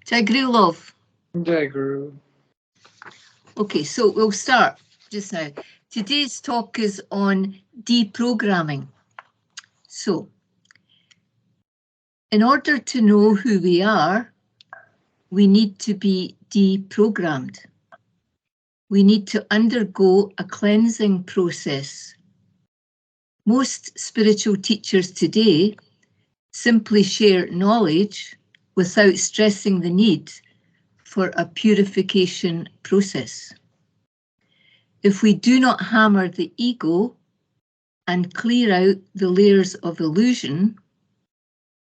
Jai Guru, love. Jai Guru. Okay, so we'll start just now. Today's talk is on deprogramming. So, in order to know who we are, we need to be deprogrammed. We need to undergo a cleansing process. Most spiritual teachers today simply share knowledge without stressing the need for a purification process. If we do not hammer the ego and clear out the layers of illusion,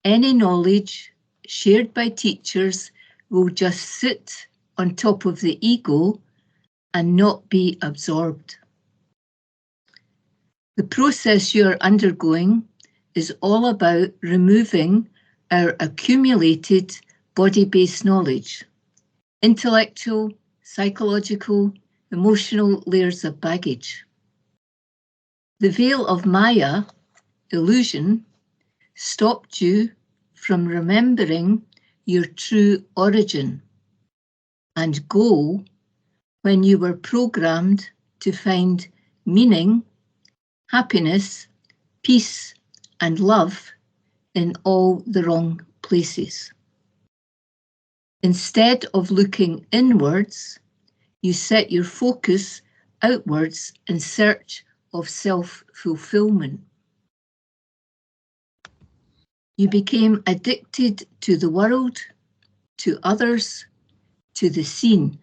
any knowledge shared by teachers will just sit on top of the ego and not be absorbed. The process you are undergoing is all about removing our accumulated body-based knowledge, intellectual, psychological, emotional layers of baggage. The veil of Maya, illusion, stopped you from remembering your true origin and goal when you were programmed to find meaning, happiness, peace, and love in all the wrong places. Instead of looking inwards, you set your focus outwards in search of self-fulfillment. You became addicted to the world, to others, to the scene.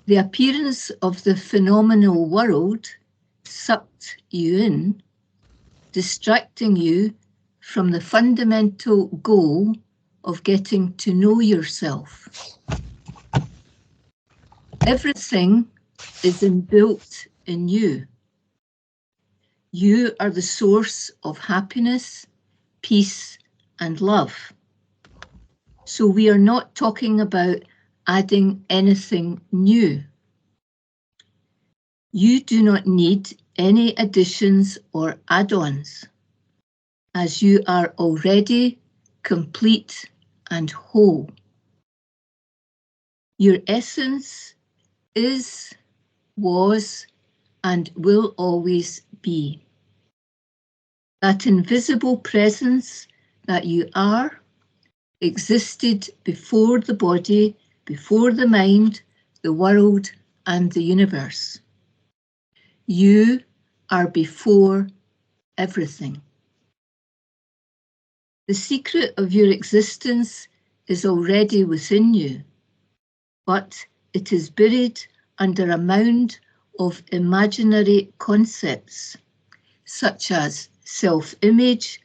The appearance of the phenomenal world sucked you in, distracting you from the fundamental goal of getting to know yourself. Everything is inbuilt in you. You are the source of happiness, peace, and love. So we are not talking about adding anything new. You do not need any additions or add-ons, as you are already complete and whole. Your essence is, was, and will always be. That invisible presence that you are existed before the body, before the mind, the world, and the universe. You are before everything. The secret of your existence is already within you, but it is buried under a mound of imaginary concepts, such as self-image,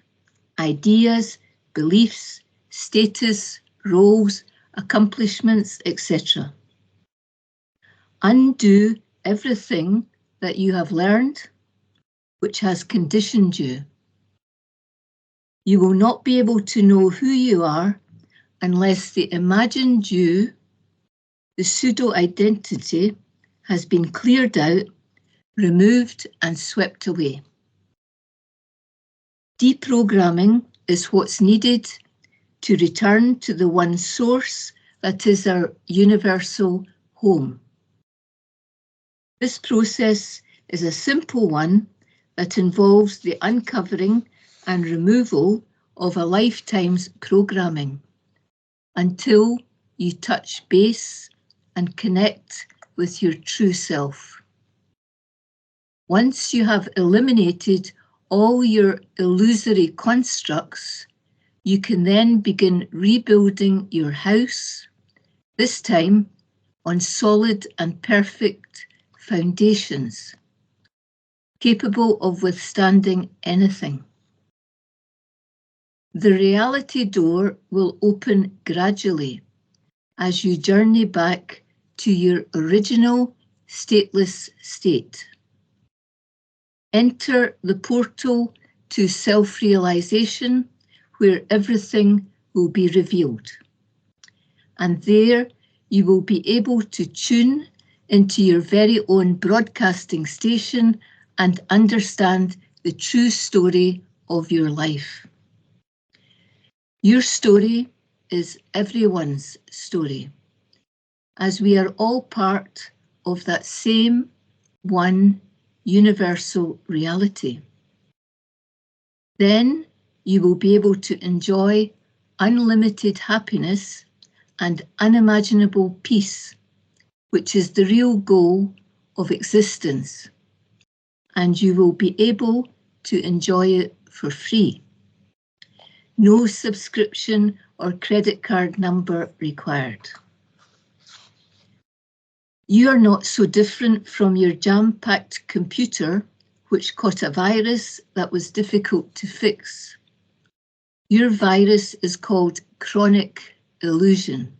ideas, beliefs, status, roles, accomplishments, etc. Undo everything that you have learned, which has conditioned you. You will not be able to know who you are unless the imagined you, the pseudo-identity, has been cleared out, removed, and swept away. Deprogramming is what's needed to return to the one source that is our universal home. This process is a simple one that involves the uncovering and removal of a lifetime's programming until you touch base and connect with your true self. Once you have eliminated all your illusory constructs, you can then begin rebuilding your house, this time on solid and perfect foundations, capable of withstanding anything. The reality door will open gradually as you journey back to your original stateless state. Enter the portal to self-realization, where everything will be revealed. And there you will be able to tune into your very own broadcasting station and understand the true story of your life. Your story is everyone's story, as we are all part of that same one universal reality. Then you will be able to enjoy unlimited happiness and unimaginable peace, which is the real goal of existence, and you will be able to enjoy it for free. No subscription or credit card number required. You are not so different from your jam-packed computer, which caught a virus that was difficult to fix. Your virus is called chronic illusion.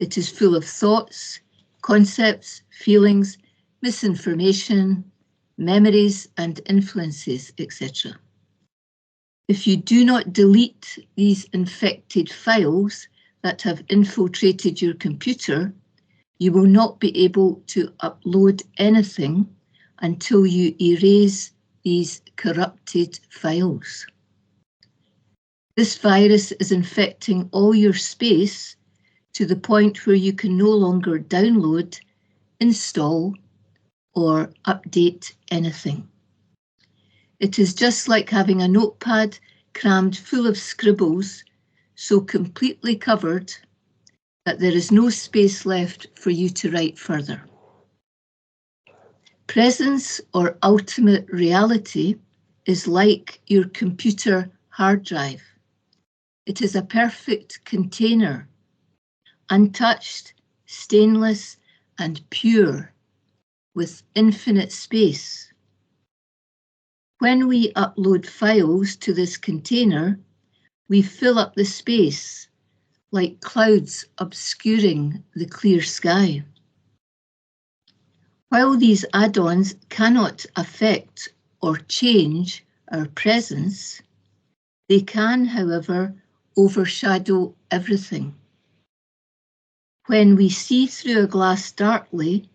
It is full of thoughts, concepts, feelings, misinformation, memories and influences, etc. If you do not delete these infected files that have infiltrated your computer, you will not be able to upload anything until you erase these corrupted files. This virus is infecting all your space to the point where you can no longer download, install, or update anything. It is just like having a notepad crammed full of scribbles, so completely covered that there is no space left for you to write further. Presence or ultimate reality is like your computer hard drive. It is a perfect container, untouched, stainless, and pure, with infinite space. When we upload files to this container, we fill up the space like clouds obscuring the clear sky. While these add-ons cannot affect or change our presence, they can, however, overshadow everything. When we see through a glass darkly,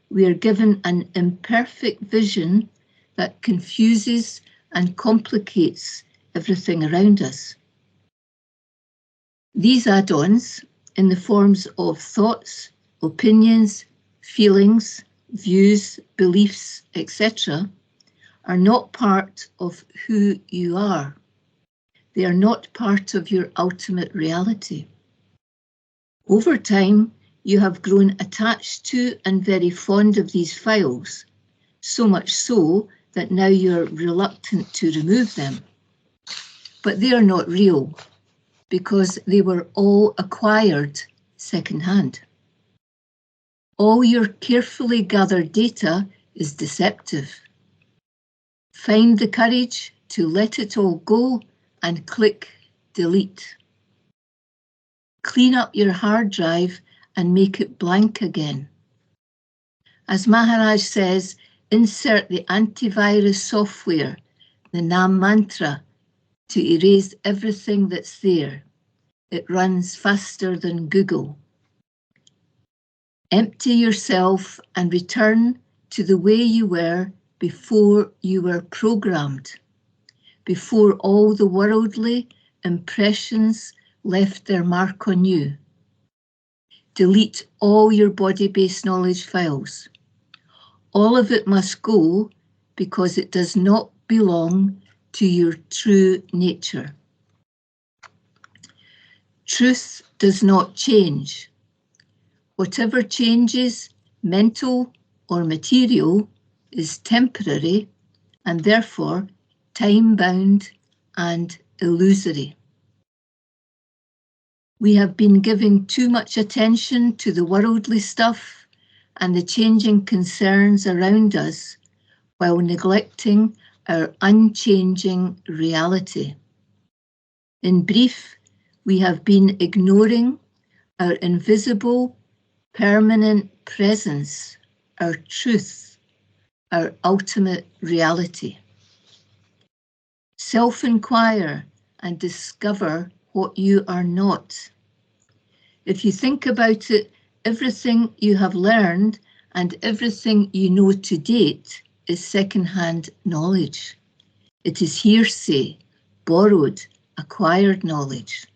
we are given an imperfect vision that confuses and complicates everything around us. These add-ons, in the forms of thoughts, opinions, feelings, views, beliefs, etc., are not part of who you are. They are not part of your ultimate reality. Over time, you have grown attached to and very fond of these files, so much so that now you're reluctant to remove them. But they are not real, because they were all acquired secondhand. All your carefully gathered data is deceptive. Find the courage to let it all go and click delete. Clean up your hard drive and make it blank again. As Maharaj says, insert the antivirus software, the Nam mantra, to erase everything that's there. It runs faster than Google. Empty yourself and return to the way you were before you were programmed, before all the worldly impressions left their mark on you. Delete all your body-based knowledge files. All of it must go because it does not belong to your true nature. Truth does not change. Whatever changes, mental or material, is temporary and therefore time-bound and illusory. We have been giving too much attention to the worldly stuff and the changing concerns around us while neglecting our unchanging reality. In brief, we have been ignoring our invisible, permanent presence, our truth, our ultimate reality. Self-inquire and discover what you are not. If you think about it, everything you have learned and everything you know to date is second-hand knowledge. It is hearsay, borrowed, acquired knowledge.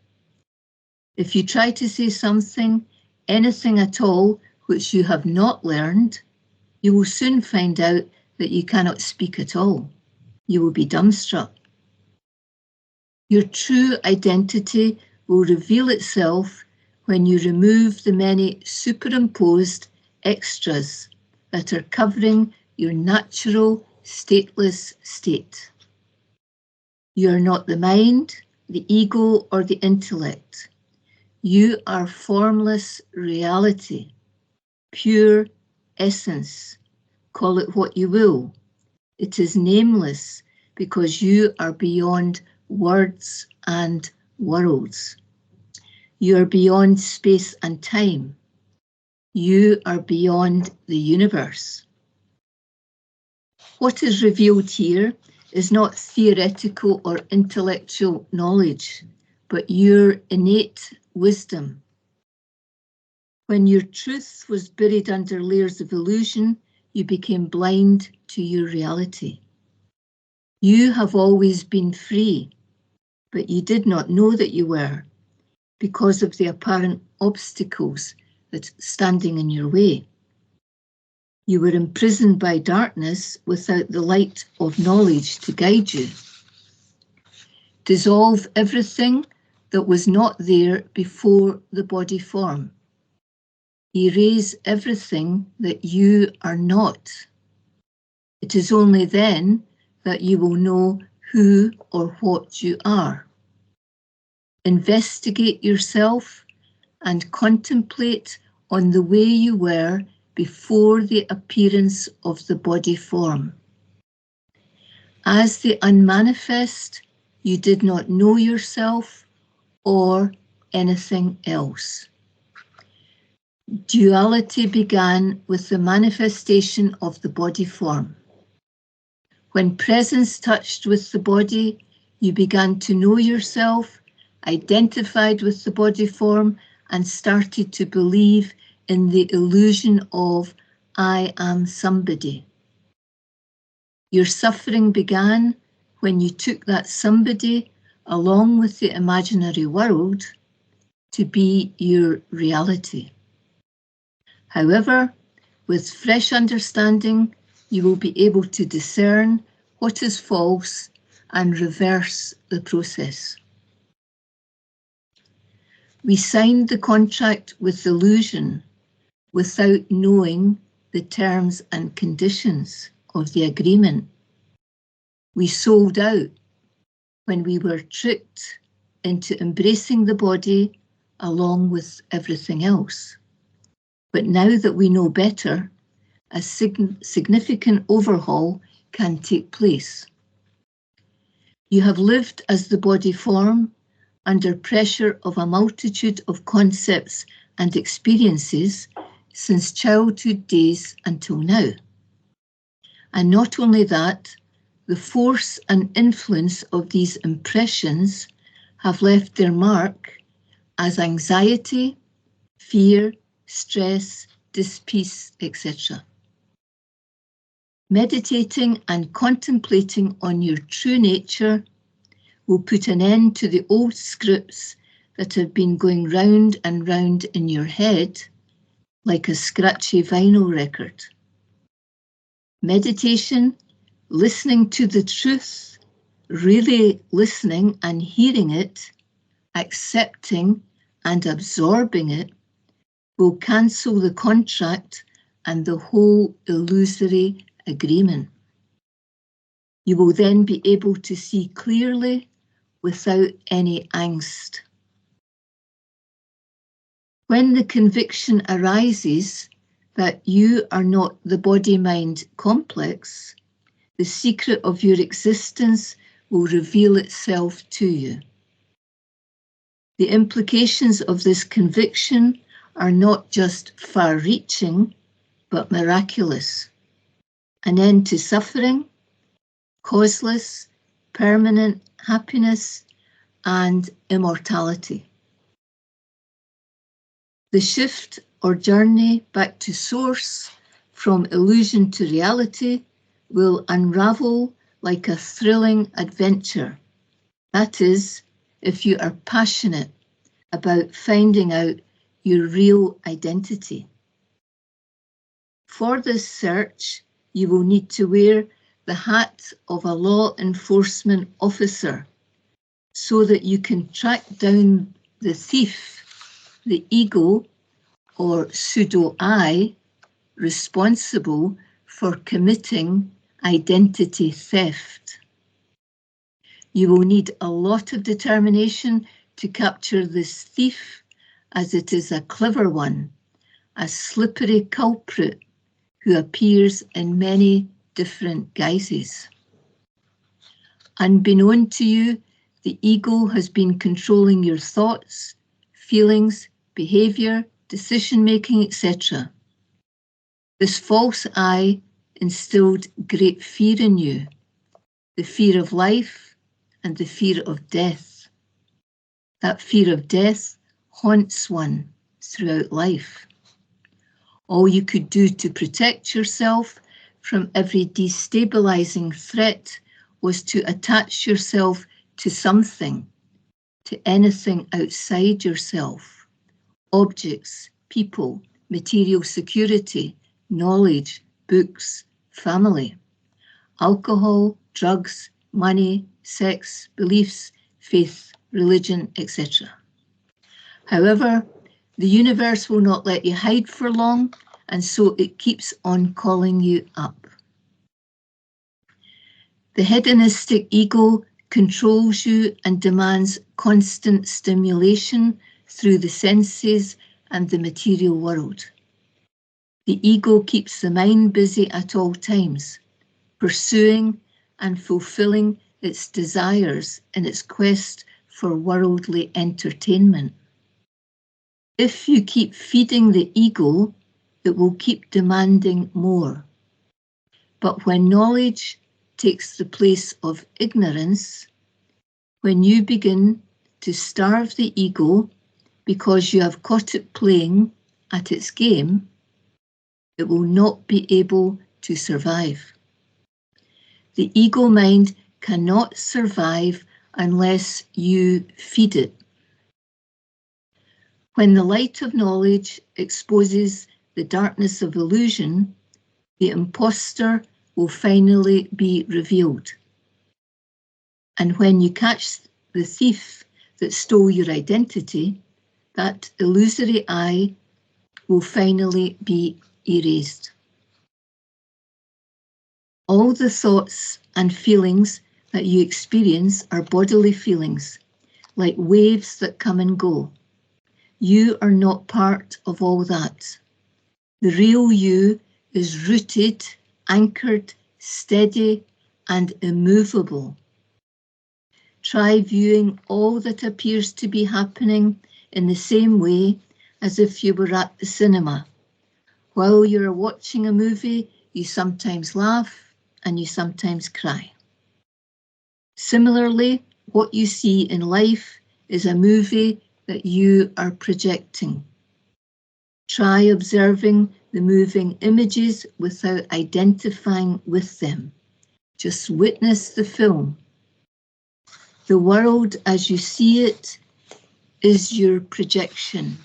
If you try to say something, anything at all, which you have not learned, you will soon find out that you cannot speak at all. You will be dumbstruck. Your true identity will reveal itself when you remove the many superimposed extras that are covering your natural, stateless state. You are not the mind, the ego, or the intellect. You are formless reality, pure essence. Call it what you will. It is nameless because you are beyond words and worlds. You are beyond space and time. You are beyond the universe. What is revealed here is not theoretical or intellectual knowledge, but your innate wisdom. When your truth was buried under layers of illusion, you became blind to your reality. You have always been free, but you did not know that you were because of the apparent obstacles that standing in your way. You were imprisoned by darkness without the light of knowledge to guide you. Dissolve everything that was not there before the body form. Erase everything that you are not. It is only then that you will know who or what you are. Investigate yourself and contemplate on the way you were before the appearance of the body form. As the unmanifest, you did not know yourself or anything else. Duality began with the manifestation of the body form. When presence touched with the body, you began to know yourself, identified with the body form, and started to believe in the illusion of I am somebody. Your suffering began when you took that somebody along with the imaginary world to be your reality. However, with fresh understanding, you will be able to discern what is false and reverse the process. We signed the contract with illusion without knowing the terms and conditions of the agreement. We sold out when we were tricked into embracing the body along with everything else. But now that we know better, a significant overhaul can take place. You have lived as the body form under pressure of a multitude of concepts and experiences since childhood days until now. And not only that, the force and influence of these impressions have left their mark as anxiety, fear, stress, dispeace, etc. Meditating and contemplating on your true nature will put an end to the old scripts that have been going round and round in your head like a scratchy vinyl record. Meditation, listening to the truth, really listening and hearing it, accepting and absorbing it, will cancel the contract and the whole illusory agreement. You will then be able to see clearly without any angst. When the conviction arises that you are not the body-mind complex, the secret of your existence will reveal itself to you. The implications of this conviction are not just far-reaching, but miraculous. An end to suffering, causeless, permanent happiness, and immortality. The shift or journey back to source from illusion to reality will unravel like a thrilling adventure. That is, if you are passionate about finding out your real identity. For this search, you will need to wear the hat of a law enforcement officer so that you can track down the thief, the ego or pseudo-I, responsible for committing identity theft. You will need a lot of determination to capture this thief, as it is a clever one, a slippery culprit who appears in many different guises. Unbeknown to you, the ego has been controlling your thoughts, feelings, behavior, decision-making, etc. This false I instilled great fear in you, the fear of life and the fear of death. That fear of death haunts one throughout life. All you could do to protect yourself from every destabilizing threat was to attach yourself to something, to anything outside yourself. Objects, people, material security, knowledge, books, family, alcohol, drugs, money, sex, beliefs, faith, religion, etc. However, the universe will not let you hide for long, and so it keeps on calling you up. The hedonistic ego controls you and demands constant stimulation through the senses and the material world. The ego keeps the mind busy at all times, pursuing and fulfilling its desires in its quest for worldly entertainment. If you keep feeding the ego, it will keep demanding more. But when knowledge takes the place of ignorance, when you begin to starve the ego because you have caught it playing at its game, it will not be able to survive. The ego mind cannot survive unless you feed it. When the light of knowledge exposes the darkness of illusion, the imposter will finally be revealed. And when you catch the thief that stole your identity, that illusory I will finally be erased. All the thoughts and feelings that you experience are bodily feelings, like waves that come and go. You are not part of all that. The real you is rooted, anchored, steady, and immovable. Try viewing all that appears to be happening in the same way as if you were at the cinema. While you're watching a movie, you sometimes laugh and you sometimes cry. Similarly, what you see in life is a movie that you are projecting. Try observing the moving images without identifying with them. Just witness the film. The world as you see it is your projection.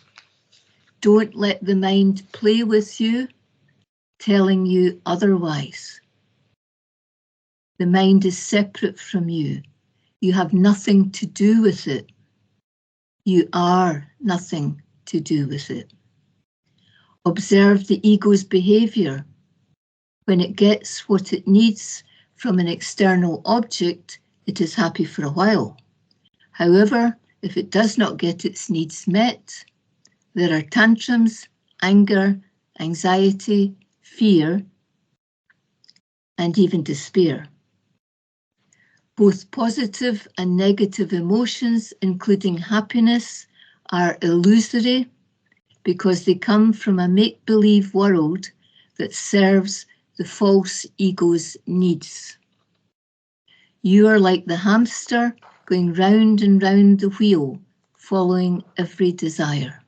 Don't let the mind play with you, telling you otherwise. The mind is separate from you. You have nothing to do with it. You are nothing to do with it. Observe the ego's behavior. When it gets what it needs from an external object, it is happy for a while. However, if it does not get its needs met, there are tantrums, anger, anxiety, fear, and even despair. Both positive and negative emotions, including happiness, are illusory because they come from a make-believe world that serves the false ego's needs. You are like the hamster going round and round the wheel, following every desire.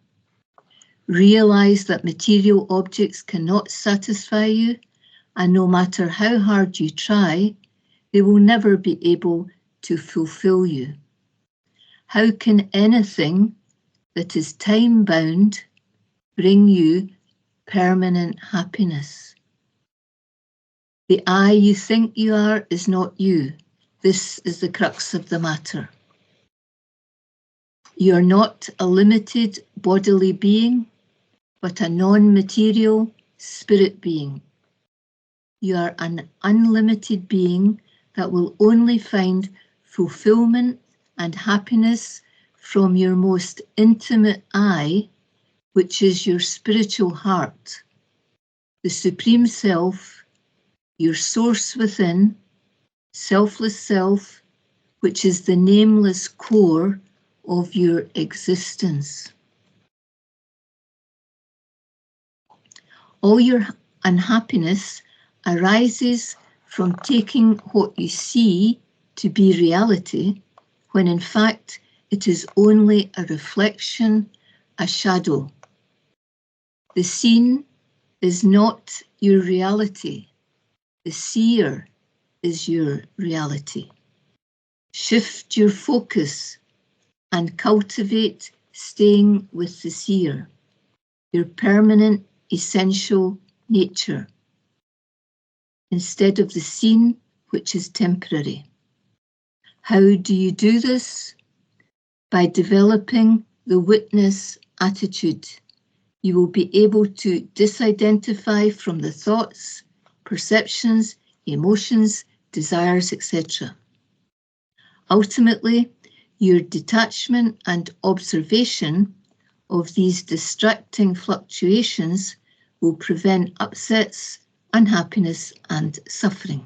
Realize that material objects cannot satisfy you, and no matter how hard you try, they will never be able to fulfill you. How can anything that is time-bound bring you permanent happiness. The I you think you are is not you. This is the crux of the matter. You are not a limited bodily being, but a non-material spirit being. You are an unlimited being that will only find fulfillment and happiness from your most intimate I, which is your spiritual heart, the Supreme Self, your source within, selfless self, which is the nameless core of your existence. All your unhappiness arises from taking what you see to be reality, when in fact it is only a reflection, a shadow. The seen is not your reality. The seer is your reality. Shift your focus and cultivate staying with the seer, your permanent, essential nature, instead of the seen, which is temporary. How do you do this? By developing the witness attitude. You will be able to disidentify from the thoughts, perceptions, emotions, desires, etc. Ultimately, your detachment and observation of these distracting fluctuations will prevent upsets, unhappiness, and suffering.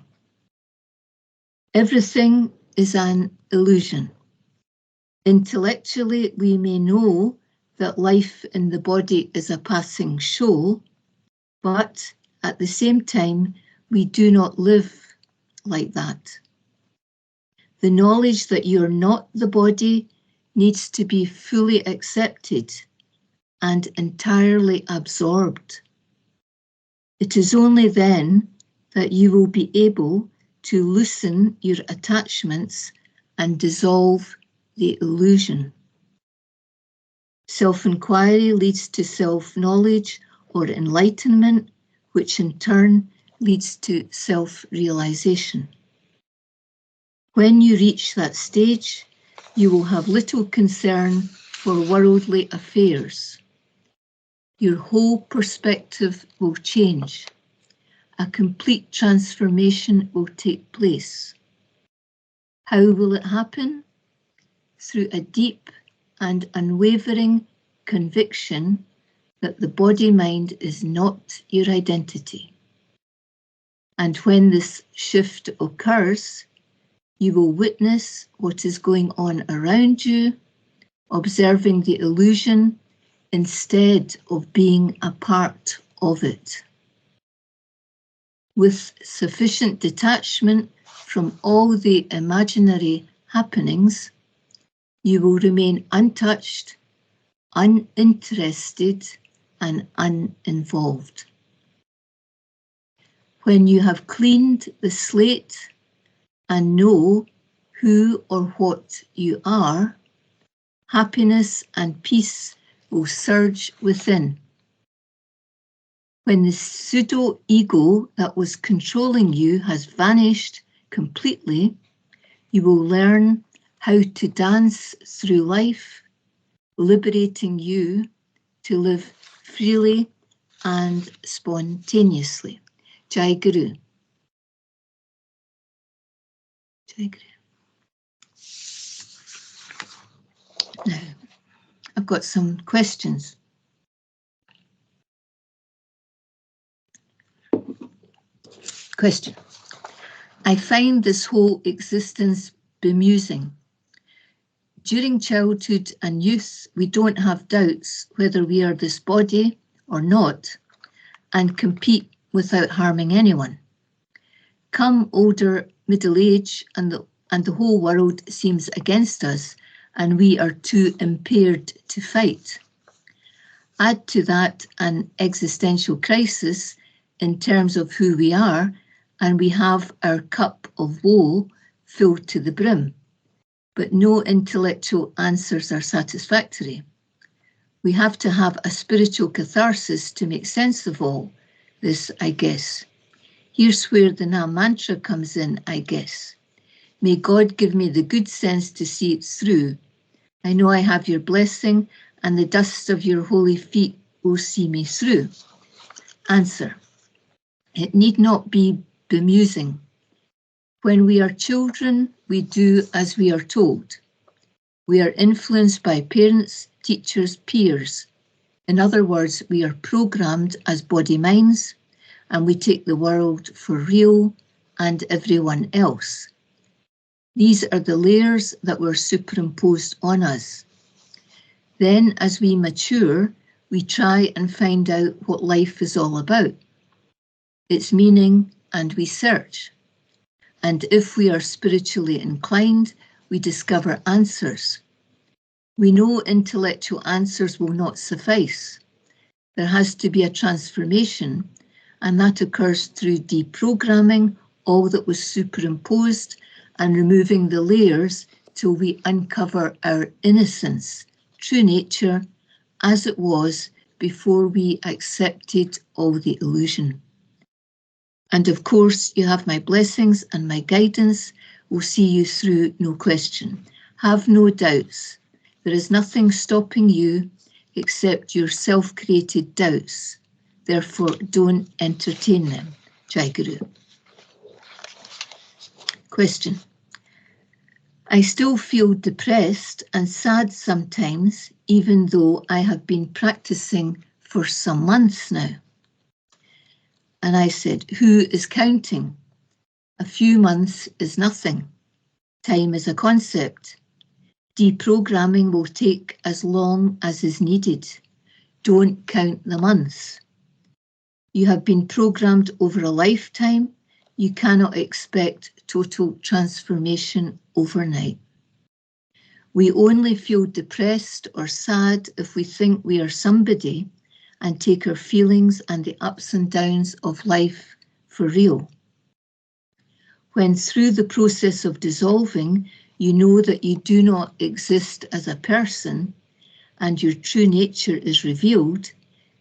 Everything is an illusion. Intellectually, we may know that life in the body is a passing show, but at the same time, we do not live like that. The knowledge that you're not the body needs to be fully accepted and entirely absorbed. It is only then that you will be able to loosen your attachments and dissolve the illusion. Self-inquiry leads to self-knowledge or enlightenment, which in turn leads to self-realization. When you reach that stage, you will have little concern for worldly affairs. Your whole perspective will change. A complete transformation will take place. How will it happen? Through a deep and unwavering conviction that the body-mind is not your identity. And when this shift occurs, you will witness what is going on around you, observing the illusion instead of being a part of it. With sufficient detachment from all the imaginary happenings, you will remain untouched, uninterested, and uninvolved. When you have cleaned the slate and know who or what you are, happiness and peace will surge within. When the pseudo-ego that was controlling you has vanished completely, you will learn how to dance through life, liberating you to live freely and spontaneously. Jai Guru. Jai Guru. Now, I've got some questions. Question. I find this whole existence bemusing. During childhood and youth, we don't have doubts whether we are this body or not, and compete without harming anyone. Come older middle age, and the whole world seems against us, and we are too impaired to fight. Add to that an existential crisis in terms of who we are, and we have our cup of woe filled to the brim. But no intellectual answers are satisfactory. We have to have a spiritual catharsis to make sense of all this, I guess. Here's where the Nam mantra comes in, I guess. May God give me the good sense to see it through. I know I have your blessing, and the dust of your holy feet will see me through. Answer. It need not be bemusing. When we are children, we do as we are told. We are influenced by parents, teachers, peers. In other words, we are programmed as body-minds, and we take the world for real and everyone else. These are the layers that were superimposed on us. Then, as we mature, we try and find out what life is all about, its meaning, and we search. And if we are spiritually inclined, we discover answers. We know intellectual answers will not suffice. There has to be a transformation, and that occurs through deprogramming all that was superimposed and removing the layers till we uncover our innocence, true nature, as it was before we accepted all the illusion. And of course, you have my blessings and my guidance will see you through, no question. Have no doubts. There is nothing stopping you except your self-created doubts. Therefore, don't entertain them. Jai Guru. Question. I still feel depressed and sad sometimes, even though I have been practicing for some months now. And I said, who is counting? A few months is nothing. Time is a concept. Deprogramming will take as long as is needed. Don't count the months. You have been programmed over a lifetime. You cannot expect total transformation overnight. We only feel depressed or sad if we think we are somebody and take our feelings and the ups and downs of life for real. When through the process of dissolving, you know that you do not exist as a person and your true nature is revealed,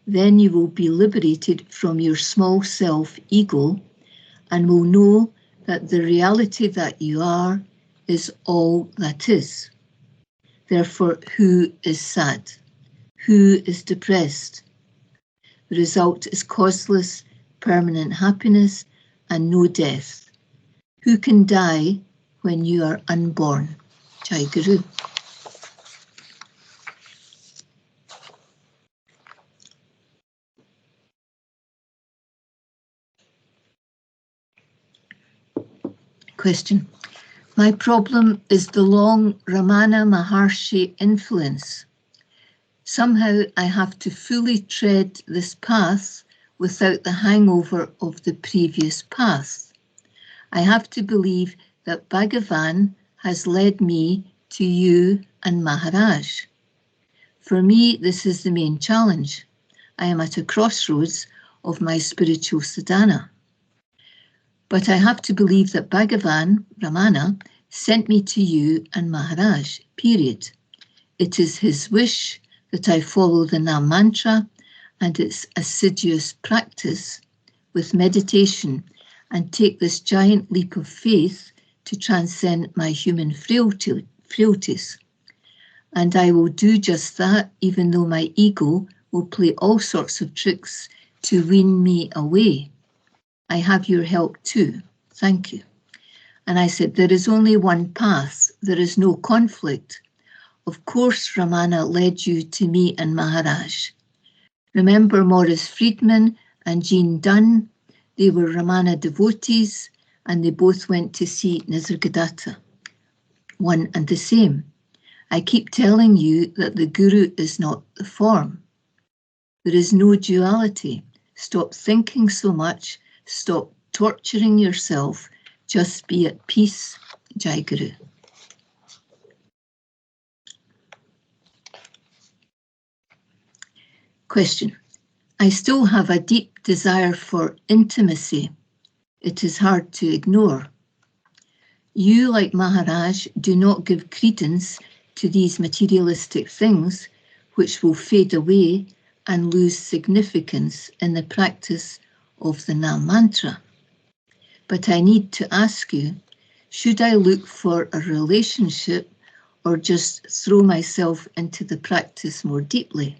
then you will be liberated from your small self ego and will know that the reality that you are is all that is. Therefore, who is sad? Who is depressed? The result is causeless, permanent happiness and no death. Who can die when you are unborn? Jai Guru. Question. My problem is the long Ramana Maharshi influence. Somehow I have to fully tread this path without the hangover of the previous path. I have to believe that Bhagavan has led me to you and Maharaj. For me, this is the main challenge. I am at a crossroads of my spiritual sadhana. But I have to believe that Bhagavan, Ramana, sent me to you and Maharaj, period. It is his wish that I follow the Nam mantra and its assiduous practice with meditation and take this giant leap of faith to transcend my human frailties. And I will do just that, even though my ego will play all sorts of tricks to wean me away. I have your help too. Thank you. And I said, there is only one path. There is no conflict. Of course, Ramana led you to me and Maharaj. Remember Morris Friedman and Jean Dunn? They were Ramana devotees and they both went to see Nisargadatta. One and the same. I keep telling you that the Guru is not the form. There is no duality. Stop thinking so much. Stop torturing yourself. Just be at peace. Jai Guru. Question. I still have a deep desire for intimacy. It is hard to ignore. You, like Maharaj, do not give credence to these materialistic things which will fade away and lose significance in the practice of the Nam mantra. But I need to ask you, should I look for a relationship or just throw myself into the practice more deeply?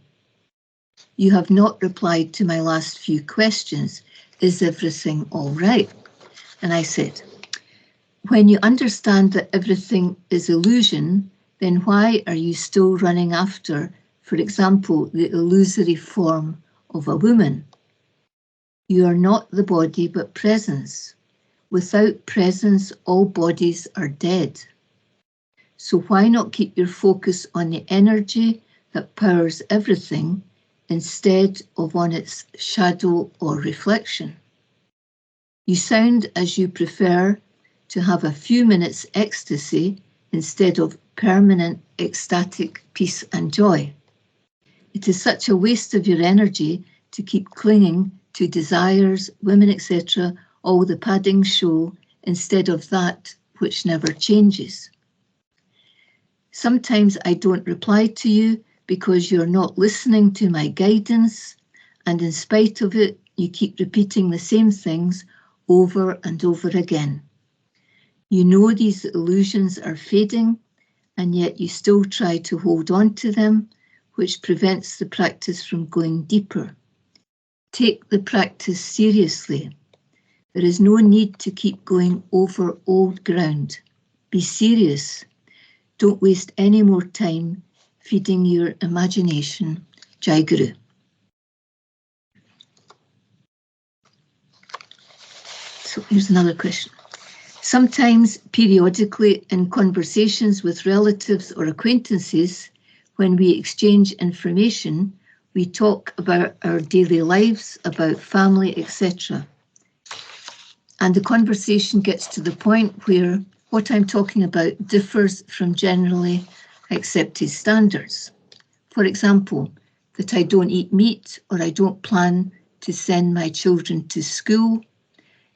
You have not replied to my last few questions. Is everything all right? And I said, when you understand that everything is illusion, then why are you still running after, for example, the illusory form of a woman? You are not the body but presence. Without presence, all bodies are dead. So why not keep your focus on the energy that powers everything instead of on its shadow or reflection? You sound as you prefer to have a few minutes ecstasy instead of permanent ecstatic peace and joy. It is such a waste of your energy to keep clinging to desires, women, etc., all the padding show instead of that which never changes. Sometimes I don't reply to you because you're not listening to my guidance, and in spite of it, you keep repeating the same things over and over again. You know these illusions are fading, and yet you still try to hold on to them, which prevents the practice from going deeper. Take the practice seriously. There is no need to keep going over old ground. Be serious. Don't waste any more time feeding your imagination. Jai Guru. So here's another question. Sometimes, periodically, in conversations with relatives or acquaintances, when we exchange information, we talk about our daily lives, about family, etc. And the conversation gets to the point where what I'm talking about differs from generally accepted standards. For example, that I don't eat meat or I don't plan to send my children to school.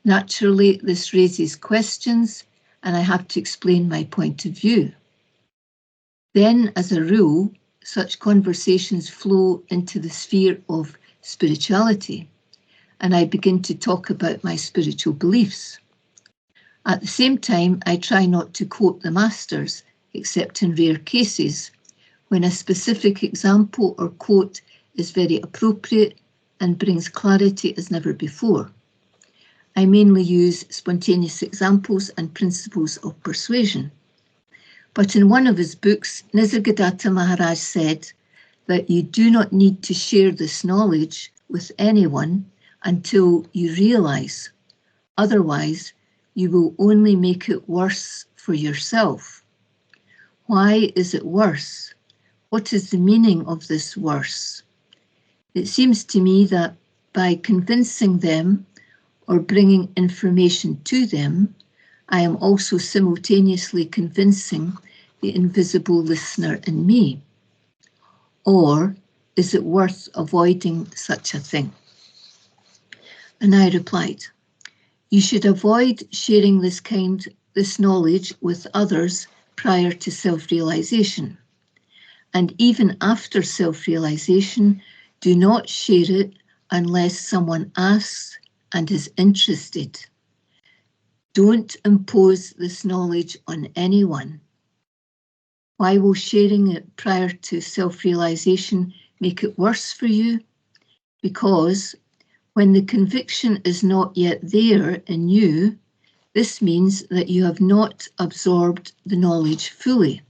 Naturally, this raises questions and I have to explain my point of view. Then, as a rule, such conversations flow into the sphere of spirituality, and I begin to talk about my spiritual beliefs. At the same time, I try not to quote the masters, except in rare cases, when a specific example or quote is very appropriate and brings clarity as never before. I mainly use spontaneous examples and principles of persuasion. But in one of his books, Nisargadatta Maharaj said that you do not need to share this knowledge with anyone until you realize. Otherwise, you will only make it worse for yourself. Why is it worse? What is the meaning of this worse? It seems to me that by convincing them or bringing information to them, I am also simultaneously convincing the invisible listener in me. Or is it worth avoiding such a thing? And I replied, you should avoid sharing this knowledge with others prior to self-realization. And even after self-realization, do not share it unless someone asks and is interested. Don't impose this knowledge on anyone. Why will sharing it prior to self-realization make it worse for you? Because when the conviction is not yet there in you, this means that you have not absorbed the knowledge fully.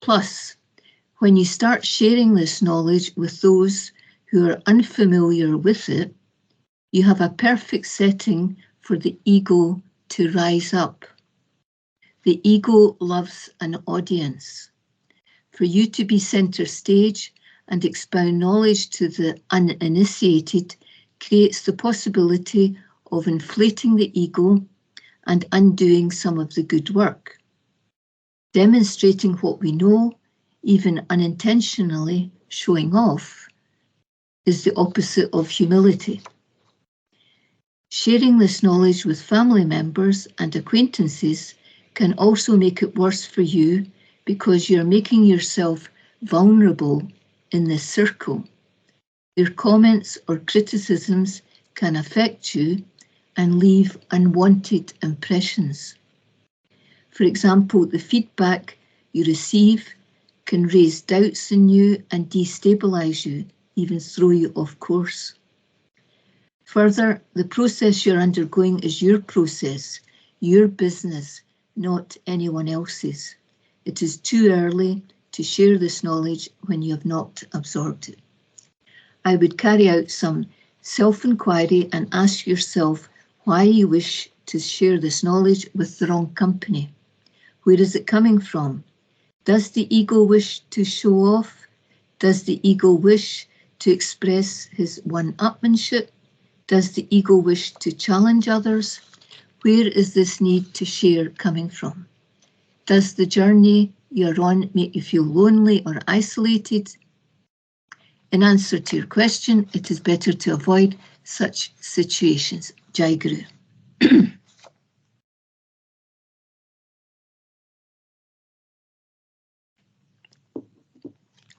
Plus, when you start sharing this knowledge with those who are unfamiliar with it, you have a perfect setting for the ego to rise up. The ego loves an audience. For you to be center stage and expound knowledge to the uninitiated creates the possibility of inflating the ego and undoing some of the good work. Demonstrating what we know, even unintentionally showing off, is the opposite of humility. Sharing this knowledge with family members and acquaintances can also make it worse for you because you're making yourself vulnerable in this circle. Their comments or criticisms can affect you and leave unwanted impressions. For example, the feedback you receive can raise doubts in you and destabilize you, even throw you off course. Further, the process you're undergoing is your process, your business, not anyone else's. It is too early to share this knowledge when you have not absorbed it. I would carry out some self-inquiry and ask yourself why you wish to share this knowledge with the wrong company. Where is it coming from? Does the ego wish to show off? Does the ego wish to express his one-upmanship? Does the ego wish to challenge others? Where is this need to share coming from? Does the journey you're on make you feel lonely or isolated? In answer to your question, it is better to avoid such situations. Jai Guru.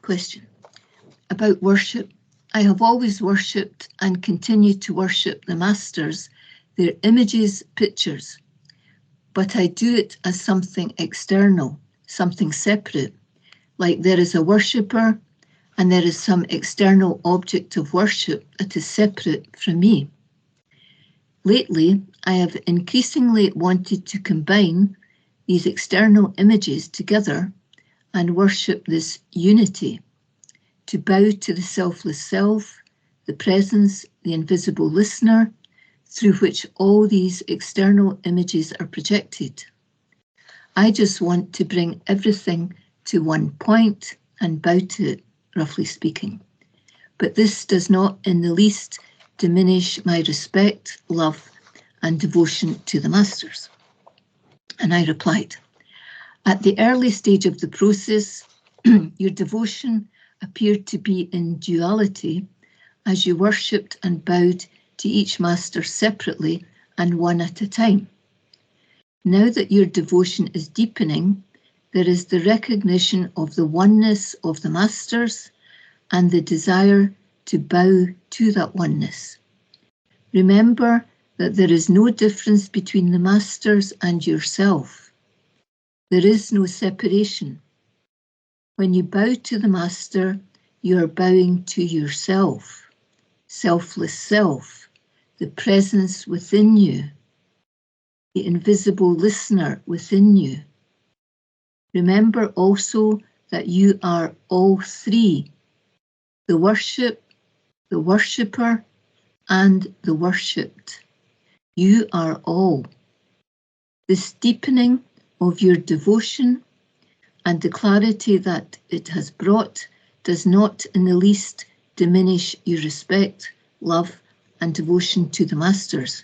Question about worship. I have always worshipped and continue to worship the masters, their images, pictures, but I do it as something external, something separate, like there is a worshipper and there is some external object of worship that is separate from me. Lately, I have increasingly wanted to combine these external images together and worship this unity, to bow to the selfless self, the presence, the invisible listener, through which all these external images are projected. I just want to bring everything to one point and bow to it, roughly speaking. But this does not in the least diminish my respect, love, and devotion to the masters. And I replied, at the early stage of the process, your devotion appeared to be in duality as you worshipped and bowed to each master separately and one at a time. Now that your devotion is deepening, there is the recognition of the oneness of the masters and the desire to bow to that oneness. Remember that there is no difference between the masters and yourself. There is no separation. When you bow to the master, you are bowing to yourself, selfless self, the presence within you, the invisible listener within you. Remember also that you are all three, the worship, the worshipper, and the worshipped. You are all. This deepening of your devotion and the clarity that it has brought does not in the least diminish your respect, love, and devotion to the masters.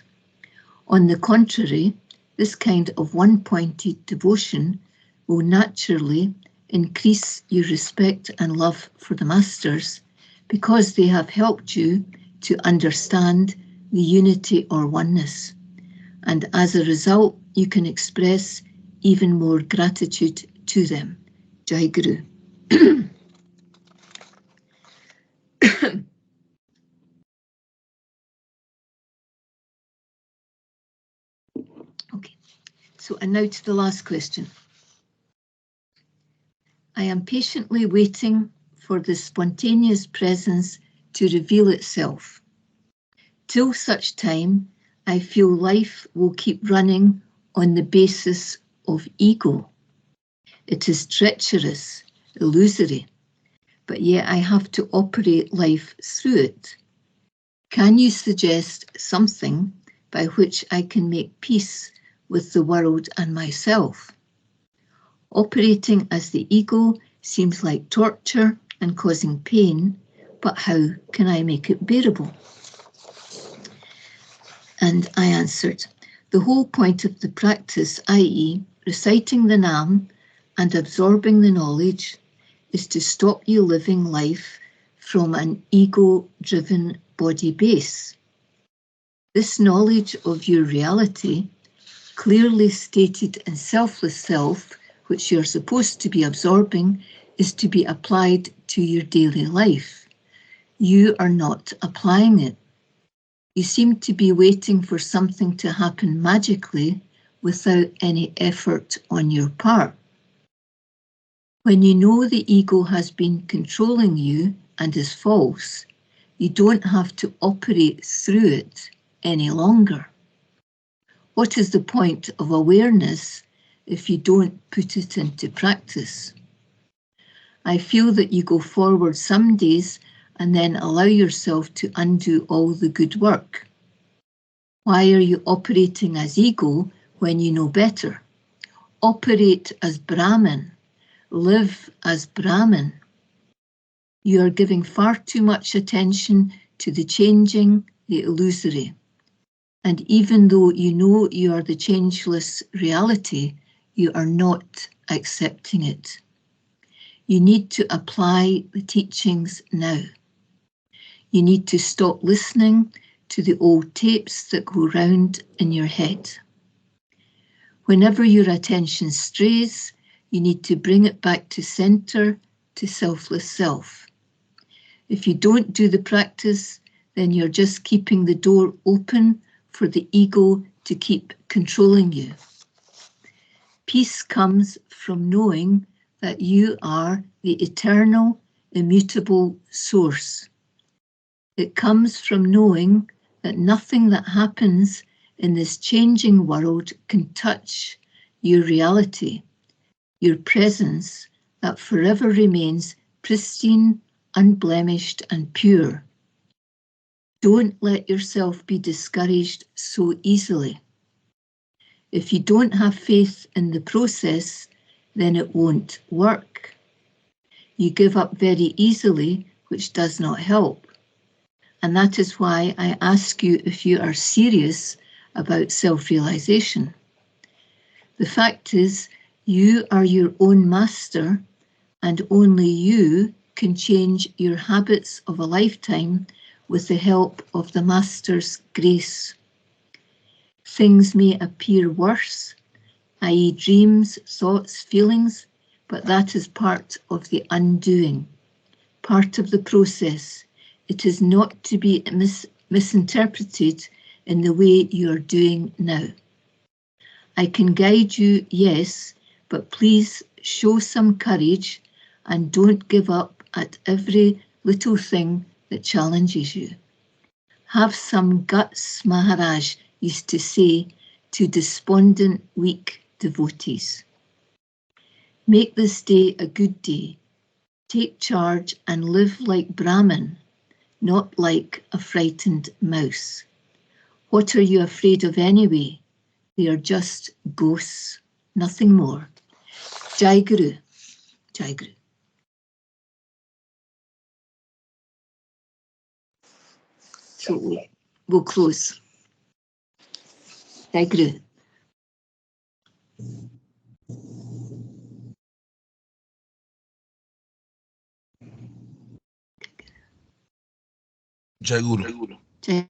On the contrary, this kind of one-pointed devotion will naturally increase your respect and love for the masters because they have helped you to understand the unity or oneness. And as a result, you can express even more gratitude to them. Jai Guru. Okay, so and now to the last question. I am patiently waiting for the spontaneous presence to reveal itself. Till such time, I feel life will keep running on the basis of ego. It is treacherous, illusory, but yet I have to operate life through it. Can you suggest something by which I can make peace with the world and myself? Operating as the ego seems like torture and causing pain, but how can I make it bearable? And I answered, the whole point of the practice, i.e. reciting the Nam and absorbing the knowledge, is to stop you living life from an ego-driven body base. This knowledge of your reality, clearly stated in selfless self, which you're supposed to be absorbing, is to be applied to your daily life. You are not applying it. You seem to be waiting for something to happen magically without any effort on your part. When you know the ego has been controlling you and is false, you don't have to operate through it any longer. What is the point of awareness if you don't put it into practice? I feel that you go forward some days and then allow yourself to undo all the good work. Why are you operating as ego when you know better? Operate as Brahman. Live as Brahman. You are giving far too much attention to the changing, the illusory. And even though you know you are the changeless reality, you are not accepting it. You need to apply the teachings now. You need to stop listening to the old tapes that go round in your head. Whenever your attention strays, you need to bring it back to center, to selfless self. If you don't do the practice, then you're just keeping the door open for the ego to keep controlling you. Peace comes from knowing that you are the eternal, immutable source. It comes from knowing that nothing that happens in this changing world can touch your reality, your presence that forever remains pristine, unblemished and pure. Don't let yourself be discouraged so easily. If you don't have faith in the process, then it won't work. You give up very easily, which does not help. And that is why I ask you if you are serious about self-realization. The fact is, you are your own master, and only you can change your habits of a lifetime with the help of the Master's grace. Things may appear worse, i.e. dreams, thoughts, feelings, but that is part of the undoing, part of the process. It is not to be misinterpreted in the way you are doing now. I can guide you, yes, but please show some courage and don't give up at every little thing that challenges you. Have some guts, Maharaj used to say to despondent, weak devotees. Make this day a good day. Take charge and live like Brahman, not like a frightened mouse. What are you afraid of anyway? They are just ghosts, nothing more. Jai Guru, Jai Guru. So we'll close. Jai Guru. Jai Guru. Jai